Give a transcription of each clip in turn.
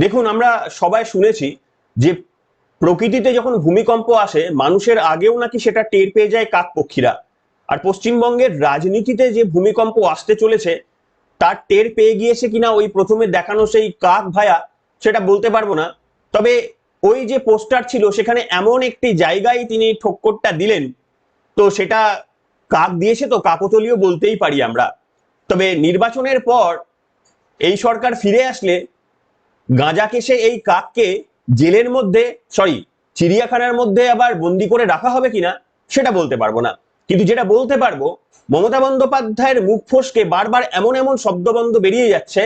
দেখুন, আমরা সবাই শুনেছি যে প্রকৃতিতে যখন ভূমিকম্প আসে মানুষের আগেও নাকি সেটা টের পেয়ে যায় কাকপক্ষীরা। আর পশ্চিমবঙ্গের রাজনীতিতে যে ভূমিকম্প আসতে চলেছে তার টের পেয়ে গিয়েছে কিনা ওই প্রথমে দেখানো সেই কাক ভায়া, সেটা বলতে পারবো না। তবে ওই যে পোস্টার ছিল সেখানে এমন একটি জায়গায় তিনি ঠক্করটা দিলেন, তো সেটা কাক দিয়েছে তো কাকতলীয় বলতেই পারি আমরা। তবে নির্বাচনের পর এই সরকার ফিরে আসলে গাঁজা কেসে এই কাককে জেলের মধ্যে, সরি, চিড়িয়াখানার মধ্যে আবার বন্দি করে রাখা হবে কিনা সেটা বলতে পারবো না। কিন্তু যেটা বলতে পারবো, মমতা বন্দ্যোপাধ্যায়ের মুখ ফসকে বারবার এমন এমন শব্দবন্ধ বেরিয়ে যাচ্ছে।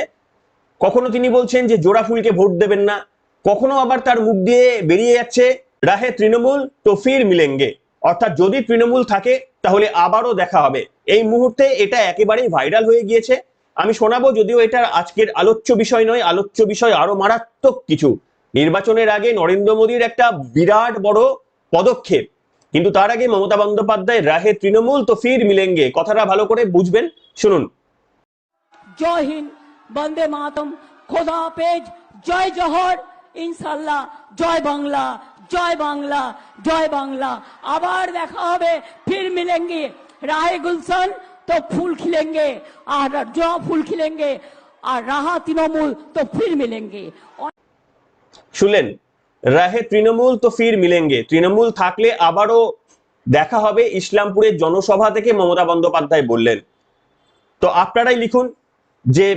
কখনো তিনি বলছেন যে জোড়া ফুলকে ভোট দেবেন না, কখনো আবার তার মুখ দিয়ে বেরিয়ে যাচ্ছে রাহে তৃণমূল তো ফির মিলেঙ্গে, অর্থাৎ যদি তৃণমূল থাকে তাহলে আবারও দেখা হবে। এই মুহূর্তে এটা একেবারেই ভাইরাল হয়ে গিয়েছে। আমি শোনাবো, যদিও এটা আজকের আলোচ্য বিষয় নয়, আলোচ্য বিষয় আরো মারাত্মক কিছু। নির্বাচনের আগে নরেন্দ্র মোদীর একটা বিরাট বড় পদক্ষেপ, কিন্তু তার আগে মমতা বন্দ্যোপাধ্যায় রাহে তৃণমূল তো ফির মিলেঙ্গে কথাটা ভালো করে বুঝবেন, শুনুন। জয় হিন্দ, বন্দে মাতরম, খোদা হাফেজ, জয় জহর, ইনশাল্লাহ, জয় বাংলা, জয় বাংলা, জয় বাংলা। আবার দেখা হবে, ফির মিলেঙ্গে, রাহে গুলশন তো ফুল খিলেঙ্গে, আর जो ফুল খিলেঙ্গে, আর রাহা তৃণমূল তো ফির মিলেঙ্গে। শুনলেন, রাহে তৃণমূল তো ফির মিলেঙ্গে, তৃণমূল থাকলে আবারও দেখা হবে, ইসলামপুরের জনসভা থেকে মমতা বন্দ্যোপাধ্যায় বললেন। তো আপনারাই লিখুন যে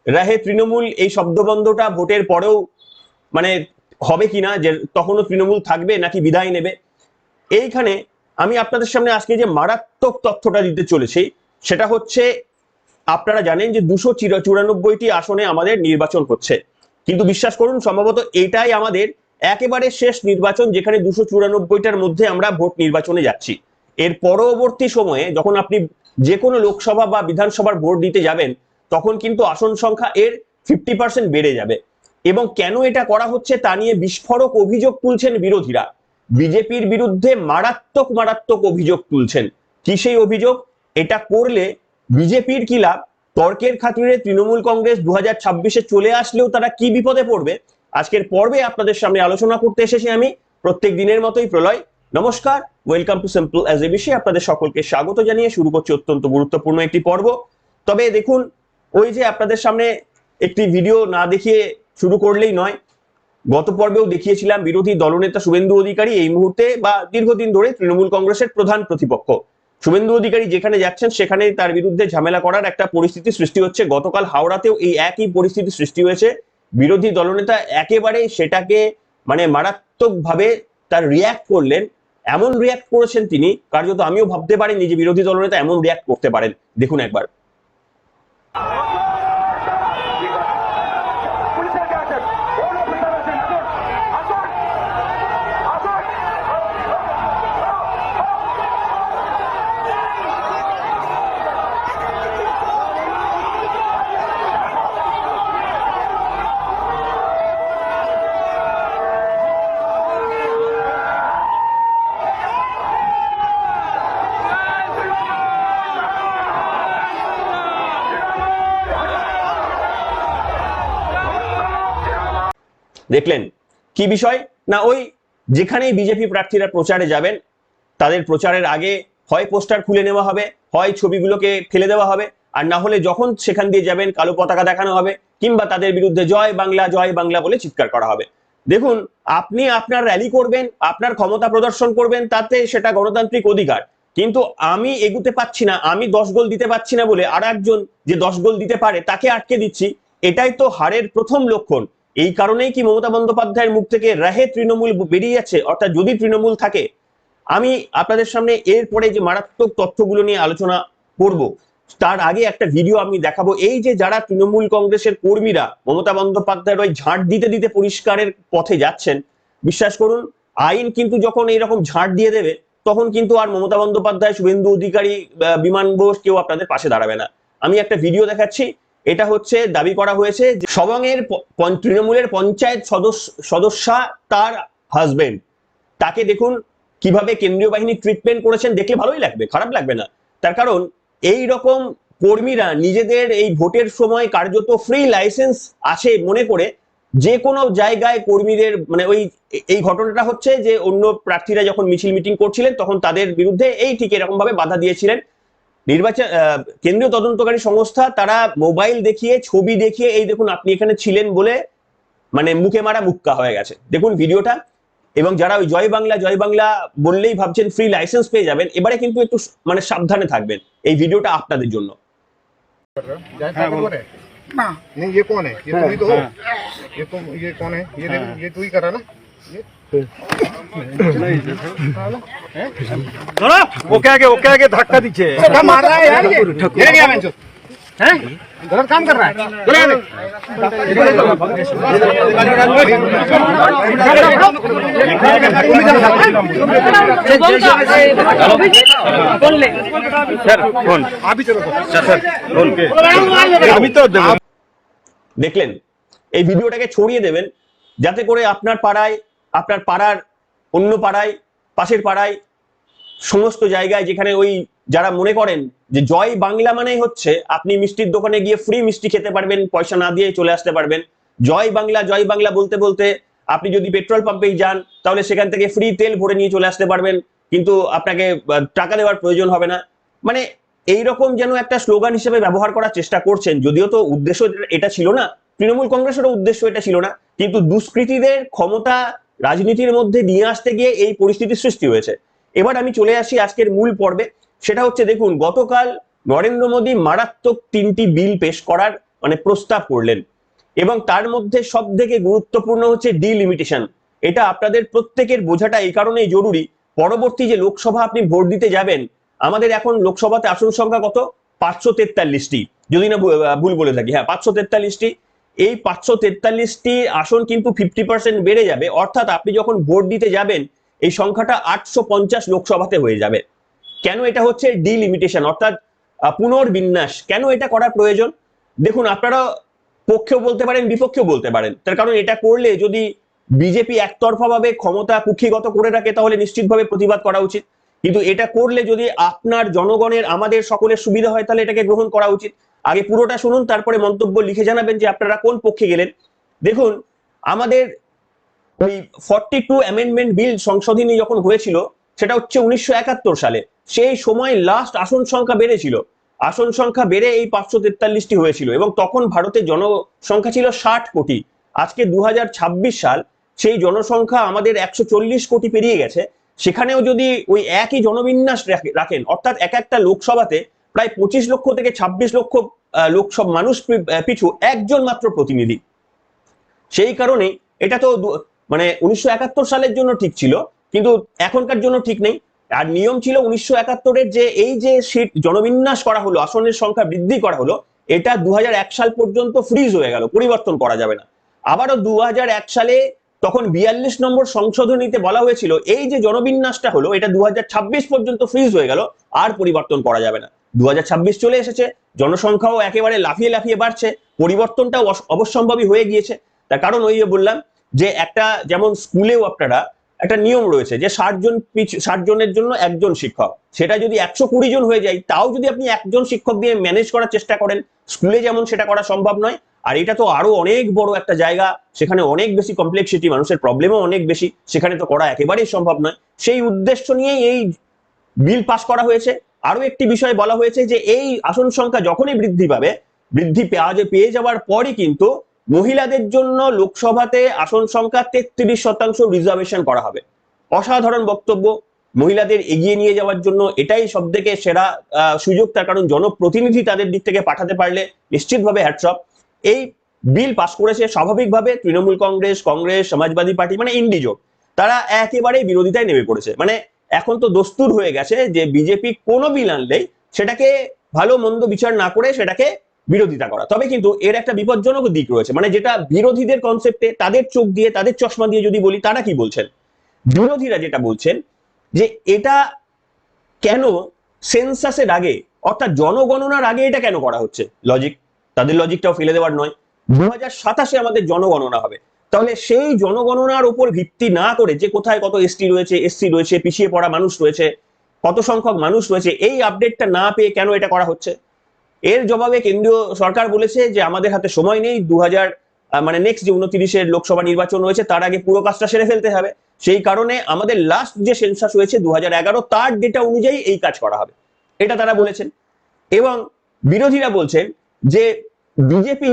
রাহে তৃণমূল এই শব্দবন্ধটা ভোটের পরেও মানে হবে কিনা, যে তখনও তৃণমূল থাকবে নাকি বিদায় নেবে। এইখানে আমি আপনাদের সামনে আজকে যে মারাত্মক তথ্যটা দিতে চলেছি সেটা হচ্ছে, আপনারা জানেন যে 294টি আসনে আমাদের নির্বাচন হচ্ছে, কিন্তু বিশ্বাস করুন সম্ভবত এটাই আমাদের একেবারে শেষ নির্বাচন যেখানে 294টার মধ্যে আমরা ভোট নির্বাচনে যাচ্ছি। এর পরবর্তী সময়ে যখন আপনি যে কোনো লোকসভা বা বিধানসভার ভোট দিতে যাবেন তখন কিন্তু আসন সংখ্যা এর 50% বেড়ে যাবে। এবং কেন এটা করা হচ্ছে তা নিয়ে বিস্ফোরক অভিযোগ তুলছেন বিরোধীরা, বিজেপির বিরুদ্ধে মারাত্মক মারাত্মক অভিযোগ তুলছেন। কি সেই অভিযোগ? এটা করলে বিজেপির কি লাভ, তর্কের খাতিরে তৃণমূল কংগ্রেস 2026-এ চলে আসলেও তারা কি বিপদে পড়বে, আজকের পর্বে আপনাদের সামনে আলোচনা করতে এসেছি আমি, প্রত্যেক দিনের মতোই প্রলয়। নমস্কার, welcome to simple as a বিষয়, আপনাদের সকলকে স্বাগত জানিয়ে শুরু করছি অত্যন্ত গুরুত্বপূর্ণ একটি পর্ব। তবে দেখুন, ওই যে আপনাদের সামনে একটি ভিডিও না দেখিয়ে শুরু করলেই নয়, গত পর্বেও দেখিয়েছিলাম বিরোধী দলনেতা শুভেন্দু অধিকারী এই মুহূর্তে বা দীর্ঘদিন ধরে তৃণমূল কংগ্রেসের প্রধান প্রতিপক্ষ। শুভেন্দু অধিকারী যেখানে যাচ্ছেন সেখানে তার বিরুদ্ধে ঝামেলা করার একটা পরিস্থিতি সৃষ্টি হচ্ছে। গতকাল হাওড়াতেও এই একই পরিস্থিতি সৃষ্টি হয়েছে। বিরোধী দলনেতা একেবারে সেটাকে মানে মারাত্মকভাবে তার রিয়াক্ট করলেন, এমন রিয়াক্ট করেছেন তিনি কার্যত আমিও ভাবতে পারিনি যে বিরোধী দলনেতা এমন রিয়াক্ট করতে পারেন। দেখুন একবার। দেখলেন কি বিষয় না, ওই যেখানেই বিজেপি প্রার্থীরা প্রচারে যাবেন তাদের প্রচারের আগে হয় পোস্টার খুলে নেওয়া হবে, হয় ছবিগুলোকে ফেলে দেওয়া হবে, আর না হলে যখন সেখান দিয়ে যাবেন কালো পতাকা দেখানো হবে, কিংবা তাদের বিরুদ্ধে জয় বাংলা বলে চিৎকার করা হবে। দেখুন, আপনি আপনার র্যালি করবেন, আপনার ক্ষমতা প্রদর্শন করবেন, তাতে সেটা গণতান্ত্রিক অধিকার, কিন্তু আমি এগুতে পাচ্ছি না, আমি 10 গোল দিতে পারছি না বলে আর একজন যে 10 গোল দিতে পারে তাকে আটকে দিচ্ছি, এটাই তো হারের প্রথম লক্ষণ। এই কারণেই কি মমতা বন্দ্যোপাধ্যায়ের মুখ থেকে রাহে তৃণমূল বেরিয়ে যাচ্ছে, অর্থাৎ যদি তৃণমূল থাকে। আমি আপনাদের সামনে এরপরে যে মারাত্মক তথ্যগুলো নিয়ে আলোচনা করব তার আগে একটা ভিডিও আমি দেখাবো। এই যে যারা তৃণমূল কংগ্রেসের কর্মীরা মমতা বন্দ্যোপাধ্যায়ের ওই ঝাঁট দিতে দিতে পরিষ্কারের পথে যাচ্ছেন, বিশ্বাস করুন আইন কিন্তু যখন এইরকম ঝাঁট দিয়ে দেবে তখন কিন্তু আর মমতা বন্দ্যোপাধ্যায়, শুভেন্দু অধিকারী, বিমান বোস কেউ আপনাদের পাশে দাঁড়াবে না। আমি একটা ভিডিও দেখাচ্ছি। এটা হচ্ছে দাবি করা হয়েছে যে সবংয়ের তৃণমূলের পঞ্চায়েত সদস্যা তার হাজবেন্ড, তাকে দেখুন কিভাবে কেন্দ্রীয় বাহিনী ট্রিটমেন্ট করেছেন, দেখলে ভালোই লাগবে, খারাপ লাগবে না। তার কারণ এই রকম কর্মীরা নিজেদের এই ভোটের সময় কার্যত ফ্রি লাইসেন্স আছে মনে করে যে কোনো জায়গায় কর্মীদের মানে এই ঘটনাটা হচ্ছে যে অন্য প্রার্থীরা যখন মিছিল মিটিং করছিলেন তখন তাদের বিরুদ্ধে এই ঠিক এরকম ভাবে বাধা দিয়েছিলেন নির্বাচন কেন্দ্রীয় তদন্তকারী সংস্থা। তারা মোবাইল দেখিয়ে ছবি দেখিয়ে এই দেখুন আপনি এখানে ছিলেন বলে মানে মুখে মারা মুক্কা হয়ে গেছে। দেখুন ভিডিওটা। এবং যারা ওই জয় বাংলা বললেই ভাবছেন ফ্রি লাইসেন্স পেয়ে যাবেন, এবারে কিন্তু একটু মানে সাবধানে থাকবেন। এই ভিডিওটা আপনাদের জন্য। ना नहीं ये कौन है? ये तुम ही तो हो। ये कौन है? ये तू ही कर रहा ना? ওকে আগে ধাক্কা দিচ্ছে। क्या मार रहा है यार ये क्या बेंच हैं? गलत काम कर रहा है। अभी चलो सर अभी तो দেখলেন, এই ভিডিওটাকে ছড়িয়ে দেবেন যাতে করে আপনার পাড়ায়, আপনার পাড়ার অন্য পাড়ায়, পাশের পাড়ায়, সমস্ত জায়গায় যেখানে ওই যারা মনে করেন যে জয় বাংলা মানেই হচ্ছে আপনি মিষ্টির দোকানে গিয়ে ফ্রি মিষ্টি খেতে পারবেন, পয়সা না দিয়ে চলে আসতে পারবেন। জয় বাংলা বলতে বলতে আপনি যদি পেট্রোল পাম্পেই যান তাহলে সেখান থেকে ফ্রি তেল ভরে নিয়ে চলে আসতে পারবেন, কিন্তু আপনাকে টাকা দেওয়ার প্রয়োজন হবে না। মানে এইরকম যেন একটা স্লোগান হিসেবে ব্যবহার করার চেষ্টা করছেন, যদিও তো উদ্দেশ্য এটা ছিল না, তৃণমূল কংগ্রেসেরও উদ্দেশ্য এটা ছিল না, কিন্তু দুষ্কৃতীদের ক্ষমতা রাজনীতির মধ্যে নিয়ে আসতে গিয়ে এই পরিস্থিতির সৃষ্টি হয়েছে। এবার আমি চলে আসি আজকের মূল পর্বে। সেটা হচ্ছে দেখুন, গতকাল নরেন্দ্র মোদী মারাত্মক 3টি বিল পেশ করার মানে প্রস্তাব করলেন এবং তার মধ্যে সব থেকে গুরুত্বপূর্ণ হচ্ছে ডিলিমিটেশন। এটা আপনাদের প্রত্যেকের বোঝাটা এই কারণেই জরুরি, পরবর্তী যে লোকসভা আপনি ভোট দিতে যাবেন, আমাদের এখন লোকসভাতে আসন সংখ্যা কত? 543টি, যদি না ভুল বলে থাকি, হ্যাঁ 543টি। এই 543টি আসন কিন্তু 50% বেড়ে যাবে, অর্থাৎ আপনি যখন ভোট দিতে যাবেন এই সংখ্যাটা 850 লোকসভাতে হয়ে যাবে। কেন এটা হচ্ছে? ডিলিমিটেশন অর্থাৎ পুনর্বিন্যাস। কেন এটা করার প্রয়োজন? দেখুন, আপনারা পক্ষেও বলতে পারেন, বিপক্ষেও বলতে পারেন, তার কারণ এটা করলে যদি বিজেপি একতরফা ভাবে ক্ষমতা কুক্ষিগত করে রাখে তাহলে নিশ্চিতভাবে প্রতিবাদ করা উচিত, কিন্তু এটা করলে যদি আপনার জনগণের, আমাদের সকলের সুবিধা হয় তাহলে এটাকে গ্রহণ করা উচিত। আগে পুরোটা শুনুন, তারপরে মন্তব্য লিখে জানাবেন যে আপনারা কোন পক্ষে গেলেন। দেখুন, আমাদের ওই 42 অ্যামেন্ডমেন্ট বিল সংশোধনী যখন হয়েছিল সেটা হচ্ছে 1971 সালে। সেই সময় লাস্ট আসন সংখ্যা বেড়েছিল, আসন সংখ্যা বেড়ে এই 543টি হয়েছিল এবং তখন ভারতের জনসংখ্যা ছিল 60 কোটি। আজকে 2026 সাল, সেই জনসংখ্যা আমাদের 140 কোটি পেরিয়ে গেছে। সেখানেও যদি ওই একই জনবিন্যাস রাখেন, অর্থাৎ এক একটা লোকসভাতে প্রায় 25 লক্ষ থেকে 26 লক্ষ লোকসভা মানুষ পিছু একজন মাত্র প্রতিনিধি। সেই কারণে এটা তো মানে 1971 সালের জন্য ঠিক ছিল, কিন্তু এখনকার জন্য ঠিক নেই। আর নিয়ম ছিল 1971-এর যে এই যে সিট জনবিন্যাস করা হলো, আসনের সংখ্যা বৃদ্ধি করা হলো, এটা 2001 সাল পর্যন্ত ফ্রিজ হয়ে গেল, পরিবর্তন করা যাবে না। আবারও 2001 সালে তখন 42 নম্বর সংশোধনীতে বলা হয়েছিল এই যে জনবিন্যাসটা হলো এটা 2026 পর্যন্ত ফ্রিজ হয়ে গেল, আর পরিবর্তন করা যাবে না। 2026 চলে এসেছে, জনসংখ্যাও একেবারে লাফিয়ে লাফিয়ে বাড়ছে, পরিবর্তনটাও অবশ্যম্ভাবী হয়ে গিয়েছে। তার কারণ ওই যে বললাম যে একটা, যেমন স্কুলেও আপনারা একটা নিয়ম রয়েছে যে 60 জনের জন্য একজন শিক্ষক, সেটা যদি 120 জন হয়ে যায় তাও যদি আপনি একজন শিক্ষক দিয়ে ম্যানেজ করার চেষ্টা করেন, স্কুলে যেমন সেটা করা সম্ভব নয়, আর এটা তো আরো অনেক বড় একটা জায়গা, সেখানে অনেক বেশি কমপ্লেক্সিটি, মানুষের প্রবলেমও অনেক বেশি, সেখানে তো করা একেবারেই সম্ভব নয়। সেই উদ্দেশ্য নিয়েই এই বিল পাস করা হয়েছে। আরো একটি বিষয় বলা হয়েছে যে এই আসন সংখ্যা যখনই বৃদ্ধি পাবে, বৃদ্ধি পেয়ে যাওয়ার পরই কিন্তু মহিলাদের জন্য লোকসভাতে আসন সংখ্যা 33% রিজার্ভেশন করা হবে। অসাধারণ বক্তব্য, মহিলাদের এগিয়ে নিয়ে যাওয়ার জন্য এটাই সব থেকে সেরা সুযোগ, তার কারণ জনপ্রতিনিধি তাদের দিক থেকে পাঠাতে পারলে নিশ্চিতভাবে হ্যাটস অফ। এই বিল পাস করেছে স্বাভাবিকভাবে তৃণমূল কংগ্রেস, সমাজবাদী পার্টি মানে ইন্ডি জোট, তারা একেবারেই বিরোধিতায় নেমে পড়েছে। মানে এখন তো দস্তুর হয়ে গেছে যে বিজেপি কোনো বিল আনলেই সেটাকে ভালো মন্দ বিচার না করে সেটাকে বিরোধিতা করা। তবে কিন্তু এর একটা বিপজ্জনক দিক রয়েছে, মানে যেটা বিরোধীদের কনসেপ্টে, তাদের চোখ দিয়ে, তাদের চশমা দিয়ে যদি বলি, তারা কি বলছেন, বিরোধীরা যেটা বলছেন যে এটা কেন সেন্সাসের আগে, অর্থাৎ জনগণনার আগে এটা কেন করা হচ্ছে। লজিক, তাদের লজিকটাও ফেলে দেওয়ার নয়। 2027-এ আমাদের জনগণনা হবে, তাহলে সেই জনগণনার উপর ভিত্তি না করে যে কোথায় কত এসটি রয়েছে, এসসি রয়েছে, পিছিয়ে পড়া মানুষ রয়েছে, কত সংখ্যক মানুষ রয়েছে, এই আপডেটটা না পেয়ে কেন এটা করা হচ্ছে। এর জবাবে কেন্দ্রীয় সরকার বলেছে যে আমাদের হাতে সময় নেই, মানে নেক্সট যে 29-এর লোকসভা নির্বাচন রয়েছে তার আগে পুরো কাজটা সেরে ফেলতে হবে। সেই কারণে আমাদের লাস্ট যে সেন্সাস হয়েছে 2011 তার ডেটা অনুযায়ী এই কাজ করা হবে, এটা তারা বলেছেন। এবং বিরোধীরা বলছেন যে বিজেপি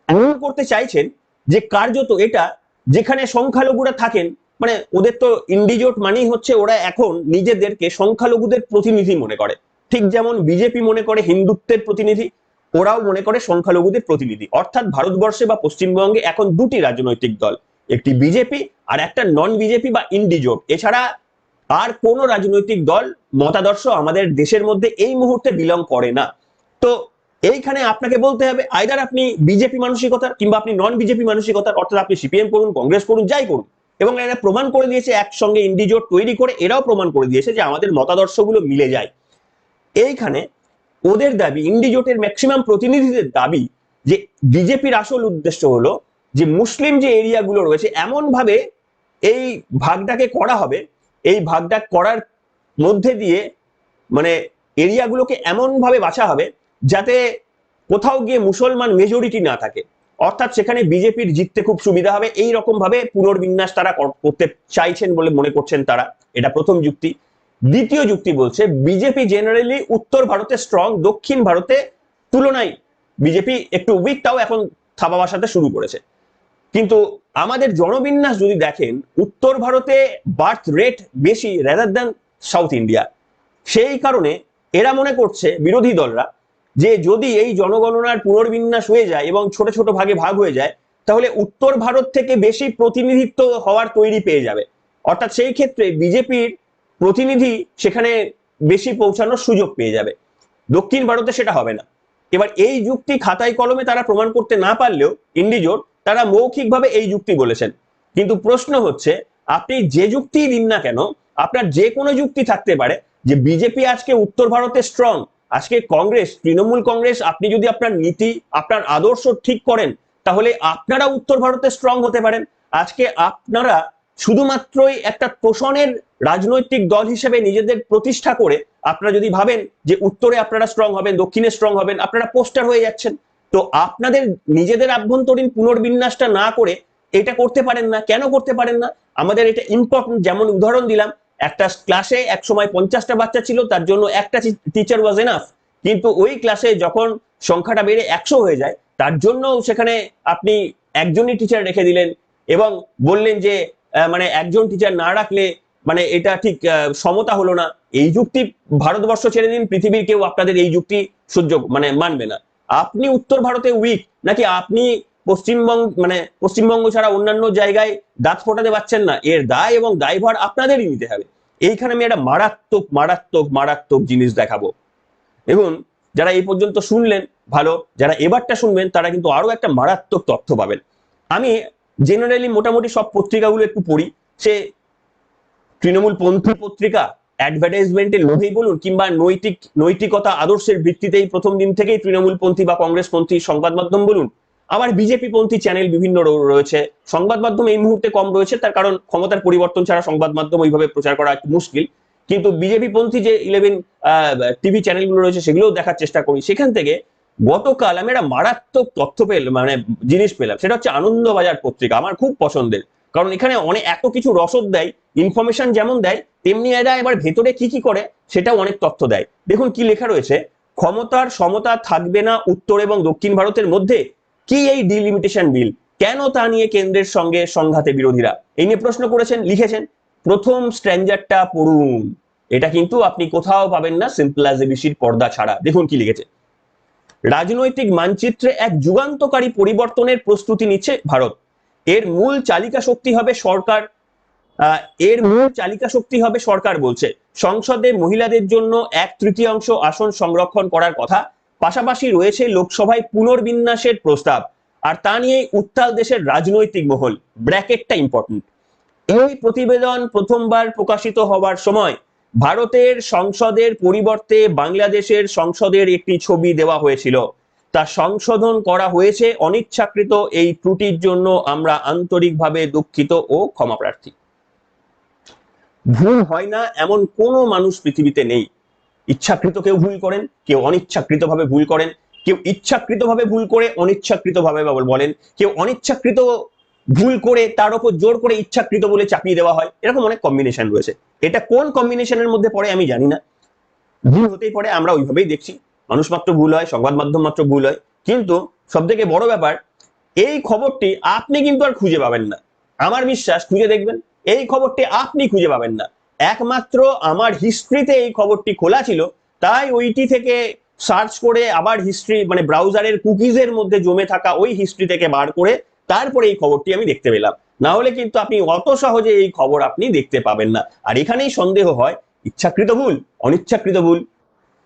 এমন করতে চাইছেন যে কার্যত এটা যেখানে সংখ্যালঘুরা থাকেন, মানে ওদের তো ইন্ডিজোট মানেই হচ্ছে ওরা এখন নিজেদেরকে সংখ্যালঘুদের প্রতিনিধি মনে করে, ঠিক যেমন বিজেপি মনে করে হিন্দুত্বের প্রতিনিধি, ওরাও মনে করে সংখ্যালঘুদের প্রতিনিধি। অর্থাৎ ভারতবর্ষে বা পশ্চিমবঙ্গে এখন দুটি রাজনৈতিক দল, একটি বিজেপি আর একটা নন বিজেপি বা ইন্ডিজোট। এছাড়া আর কোন রাজনৈতিক দল মতাদর্শ আমাদের দেশের মধ্যে এই মুহূর্তে বিলং করে না। তো এইখানে আপনাকে বলতে হবে আইদার আপনি বিজেপি মানসিকতার কিংবা আপনি নন বিজেপি মানসিকতার, অর্থাৎ আপনি সিপিএম করুন, কংগ্রেস করুন, যাই করুন। এবং এরা প্রমাণ করে দিয়েছে একসঙ্গে ইন্ডিজোট তৈরি করে, এরাও প্রমাণ করে দিয়েছে যে আমাদের মতাদর্শগুলো মিলে যায়। এইখানে ওদের দাবি, ইন্ডিজোটের ম্যাক্সিমাম প্রতিনিধিদের দাবি যে বিজেপির আসল উদ্দেশ্য হলো যে মুসলিম যে এরিয়াগুলো রয়েছে এমন ভাবে এই ভাগটাকে করা হবে, এই ভাগটা করার মধ্যে দিয়ে মানে এরিয়াগুলোকে এমন ভাবে বাছা হবে যাতে কোথাও গিয়ে মুসলমান মেজরিটি না থাকে, অর্থাৎ সেখানে বিজেপির জিততে খুব সুবিধা হবে। এই রকম ভাবে পুনর্বিন্যাস তারা করতে চাইছেন বলে মনে করছেন তারা, এটা প্রথম যুক্তি। দ্বিতীয় যুক্তি বলছে বিজেপি জেনারেলি উত্তর ভারতে স্ট্রং, দক্ষিণ ভারতে তুলনায় বিজেপি একটু উইক, তাও এখন থাবা বসাতে শুরু করেছে। কিন্তু আমাদের জনবিন্যাস যদি দেখেন, উত্তর ভারতে বার্থ রেট বেশি রাদার দ্যান সাউথ ইন্ডিয়া। সেই কারণে এরা মনে করছে, বিরোধী দলরা, যে যদি এই জনগণনার পুনর্বিন্যাস হয়ে যায় এবং ছোট ছোট ভাগে ভাগ হয়ে যায় তাহলে উত্তর ভারত থেকে বেশি প্রতিনিধিত্ব হওয়ার তৈরি পেয়ে যাবে, অর্থাৎ সেই ক্ষেত্রে বিজেপির প্রতিনিধি সেখানে বেশি পৌঁছানোর সুযোগ পেয়ে যাবে। দক্ষিণ ভারতে সেটা হবে না। এবার এই যুক্তি খাতায় কলমে তারা প্রমাণ করতে না পারলেও ইন্ডিজোট তারা মৌখিকভাবে এই যুক্তি বলেছেন। কিন্তু প্রশ্ন হচ্ছে আপনি যে যুক্তি দিন না কেন, আপনার যে কোনো যুক্তি থাকতে পারে যে বিজেপি আজকে উত্তর ভারতে স্ট্রং, আজকে কংগ্রেস, তৃণমূল কংগ্রেস, আপনি যদি আপনার নীতি, আপনার আদর্শ ঠিক করেন তাহলে আপনারা উত্তর ভারতে স্ট্রং হতে পারেন। আজকে আপনারা শুধুমাত্রই একটা তোষণের রাজনৈতিক দল হিসেবে নিজেদের প্রতিষ্ঠা করে আপনারা যদি ভাবেন যে উত্তরে আপনারা স্ট্রং হবেন, দক্ষিণে স্ট্রং হবেন, আপনারা পোস্টার হয়ে যাচ্ছেন। তো আপনাদের নিজেদের আভ্যন্তরীণ পুনর্বিন্যাসটা না করে এটা করতে পারেন না। কেন করতে পারেন না? আমাদের এটা ইম্পর্টেন্ট। যেমন উদাহরণ দিলাম, একটা ক্লাসে এক সময় 50টা বাচ্চা ছিল, তার জন্য একটা টিচার ওয়াজ এনাফ। কিন্তু ওই ক্লাসে যখন সংখ্যাটা বেড়ে 100 হয়ে যায় তার জন্য সেখানে আপনি একজনই টিচার রেখে দিলেন এবং বললেন যে মানে একজন টিচার না রাখলে মানে এটা ঠিক সমতা হলো না। এই যুক্তি ভারতবর্ষ ছেড়ে দিন, পৃথিবীর কেউ আপনাদের এই যুক্তি সহ্য মানে মানবে না। আপনি উত্তর ভারতে উইক, নাকি আপনি পশ্চিমবঙ্গ ছাড়া অন্যান্য জায়গায় দাঁত ফোটাতে পারছেন না, এর দায় এবং দায়ভার আপনাদেরই নিতে হবে। এইখানে আমি একটা মারাত্মক মারাত্মক মারাত্মক জিনিস দেখাবো। এবং যারা এই পর্যন্ত শুনলেন ভালো, যারা এবারটা শুনবেন তারা কিন্তু আরো একটা মারাত্মক তথ্য পাবেন। আমি জেনারেলি মোটামুটি সব পত্রিকাগুলো একটু পড়ি, সে তৃণমূল পন্থী পত্রিকা, অ্যাডভার্টাইজমেন্টের লোভেই বলুন কিংবা নৈতিকতা আদর্শের ভিত্তিতেই প্রথম দিন থেকেই তৃণমূল পন্থী বা কংগ্রেস পন্থী সংবাদ মাধ্যম বলুন, আবার বিজেপি পন্থী চ্যানেল বিভিন্ন রয়েছে। সংবাদ মাধ্যম এই মুহূর্তে কম রয়েছে, তার কারণ ক্ষমতার পরিবর্তন ছাড়া সংবাদ মাধ্যম ওইভাবে প্রচার করা একটু মুশকিল। কিন্তু বিজেপি পন্থী যে 11 টিভি চ্যানেলগুলো রয়েছে সেগুলোও দেখার চেষ্টা করি। সেখান থেকে গতকাল আমি একটা মারাত্মক তথ্য মানে জিনিস পেলাম, সেটা হচ্ছে আনন্দবাজার পত্রিকা। আমার খুব পছন্দের, কারণ এখানে অনেক এত কিছু রসদ দেয়, ইনফরমেশন যেমন দেয় তেমনি এরা এবার ভেতরে কি কি করে সেটাও অনেক তথ্য দেয়। দেখুন কি লেখা রয়েছে, ক্ষমতার সমতা থাকবে না উত্তর এবং দক্ষিণ ভারতের মধ্যে, কি এই ডিলিমিটেশন বিল, কেন তা নিয়ে কেন্দ্রের সঙ্গে সংঘাতে বিরোধীরা, এই নিয়ে প্রশ্ন করেছেন, লিখেছেন। প্রথম স্ট্র্যাঞ্জারটা পড়ুন, এটা কিন্তু আপনি কোথাও পাবেন না সিম্পল অ্যাজ এবিসির পর্দা ছাড়া। দেখুন কি লিখেছে, রাজনৈতিক মানচিত্রে এক যুগান্তকারী পরিবর্তনের প্রস্তুতি নিচ্ছে ভারত। এর মূল চালিকা শক্তি হবে সরকার বলছে। সংসদে মহিলাদের জন্য 1/3 আসন সংরক্ষণ করার কথা, পাশাপাশি রয়েছে লোকসভায় পুনর্বিন্যাসের প্রস্তাব। আর তা নিয়ে উত্তাল দেশের রাজনৈতিক মহল। ব্র্যাকেটটা ইম্পর্টেন্ট। এই প্রতিবেদন প্রথমবার প্রকাশিত হওয়ার সময় ভারতের সংসদের পরিবর্তে বাংলাদেশের সংসদের একটি ছবি দেওয়া হয়েছিল, তা সংশোধন করা হয়েছে। অনিচ্ছাকৃত এই ত্রুটির জন্য আমরা আন্তরিকভাবে দুঃখিত ও ক্ষমাপ্রার্থী। ভুল হয় না এমন কোনো মানুষ পৃথিবীতে নেই। ইচ্ছাকৃত কেউ ভুল করেন, কেউ অনিচ্ছাকৃতভাবে ভুল করেন, কেউ ইচ্ছাকৃতভাবে ভুল করে অনিচ্ছাকৃতভাবে বলেন, কেউ অনিচ্ছাকৃত ভুল করে তার উপর জোর করে ইচ্ছাকৃত বলে চাপিয়ে দেওয়া হয়, এরকম অনেক কম্বিনেশন রয়েছে। এটা কোন কম্বিনেশনের মধ্যে পড়ে আমি জানি না, ভুল হতেই পারে, আমরা ওইভাবেই দেখছি, মানুষ মাত্র ভুল হয়, সংবাদ মাধ্যম মাত্র ভুল হয়। কিন্তু সব থেকে বড় ব্যাপার, এই খবরটি আপনি কিন্তু আর খুঁজে পাবেন না, আমার বিশ্বাস, খুঁজে দেখবেন, এই খবরটি আপনি খুঁজে পাবেন না। একমাত্র আমার হিস্ট্রিতে এই খবরটি খোলা ছিল, তাই ওইটি থেকে সার্চ করে আবার হিস্ট্রি মানে ব্রাউজারের কুকিজের মধ্যে জমে থাকা ওই হিস্ট্রি থেকে বার করে তারপরে এই খবরটি আমি দেখতে পেলাম। না হলে কিন্তু আপনি অত সহজে এই খবর আপনি দেখতে পাবেন না। আর এখানেই সন্দেহ হয়, ইচ্ছাকৃত ভুল, অনিচ্ছাকৃত ভুল,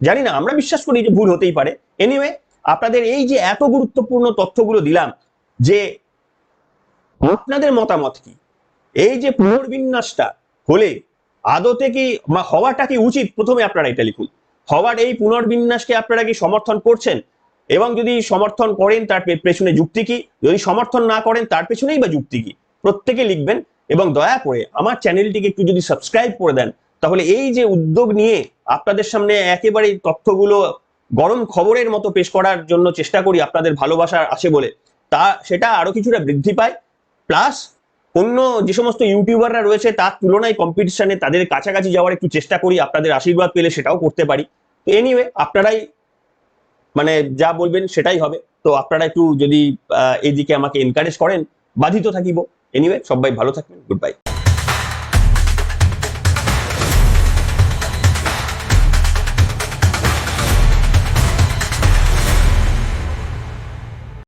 জানি না, আমরা বিশ্বাস করি যে ভুল হতেই পারে। এনিওয়ে, আপনাদের এই যে এত গুরুত্বপূর্ণ তথ্যগুলো দিলাম, যে আপনাদের মতামত কি, এই যে পুনর্বিন্যাসটা হলে আদতে কি হওয়াটা কি উচিত, প্রথমে আপনারা এটা লিখুন। হওয়ার এই পুনর্বিন্যাসকে আপনারা কি সমর্থন করছেন, এবং যদি সমর্থন করেন তার পেছনে যুক্তি কি, যদি সমর্থন না করেন তার পেছনেই বা যুক্তি কি, প্রত্যেকে লিখবেন। এবং দয়া করে আমার চ্যানেলটিকে একটু যদি সাবস্ক্রাইব করে দেন, তাহলে এই যে উদ্যোগ নিয়ে আপনাদের সামনে একেবারে তথ্যগুলো গরম খবরের মতো পেশ করার জন্য চেষ্টা করি, আপনাদের ভালোবাসা আছে বলে, সেটা আরো কিছুটা বৃদ্ধি পায়। প্লাস অন্য যে সমস্ত ইউটিউবাররা রয়েছে তার তুলনায় কম্পিটিশনে তাদের কাছাকাছি যাওয়ার একটু চেষ্টা করি, আপনাদের আশীর্বাদ পেলে সেটাও করতে পারি। তো এনিওয়ে, আপনারাই মানে যা বলবেন সেটাই হবে। তো আপনারা একটু যদি এইদিকে আমাকে এনকারেজ করেন, বাধিত থাকিব। এনিওয়ে, সবাই ভালো থাকবেন, গুড বাই।